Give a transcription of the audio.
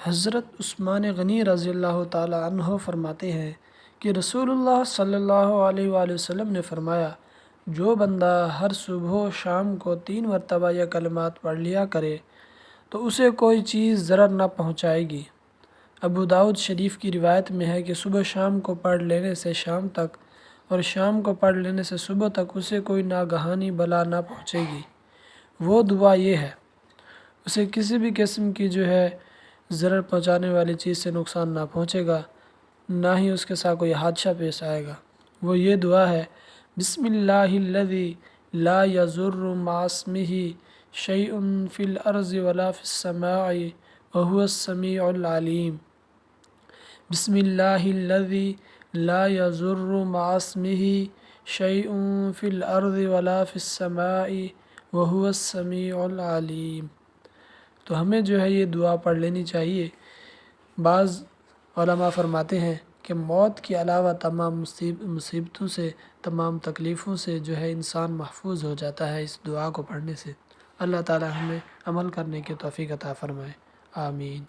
حضرت عثمان غنی رضی اللہ تعالی عنہ فرماتے ہیں کہ رسول اللہ صلی اللہ علیہ وآلہ وسلم نے فرمایا، جو بندہ ہر صبح و شام کو 3 مرتبہ یہ کلمات پڑھ لیا کرے تو اسے کوئی چیز ضرر نہ پہنچائے گی۔ ابو داؤد شریف کی روایت میں ہے کہ صبح شام کو پڑھ لینے سے شام تک اور شام کو پڑھ لینے سے صبح تک اسے کوئی ناگہانی بلا نہ پہنچے گی۔ وہ دعا یہ ہے، اسے کسی بھی قسم کی ضرر پہنچانے والی چیز سے نقصان نہ پہنچے گا، نہ ہی اس کے ساتھ کوئی حادثہ پیش آئے گا۔ وہ یہ دعا ہے، بسم اللہ الذی لا یضر مع اسمہ شیء فی الارض ولا فی السماء وہو السمیع العلیم۔ بسم اللہ الذی لا یضر مع اسمہ شیء فی الارض ولا فی السماء وہو السمیع العلیم۔ تو ہمیں یہ دعا پڑھ لینی چاہیے۔ بعض علماء فرماتے ہیں کہ موت کے علاوہ تمام مصیبتوں سے، تمام تکلیفوں سے انسان محفوظ ہو جاتا ہے اس دعا کو پڑھنے سے۔ اللہ تعالی ہمیں عمل کرنے کی توفیق عطا فرمائے، آمین۔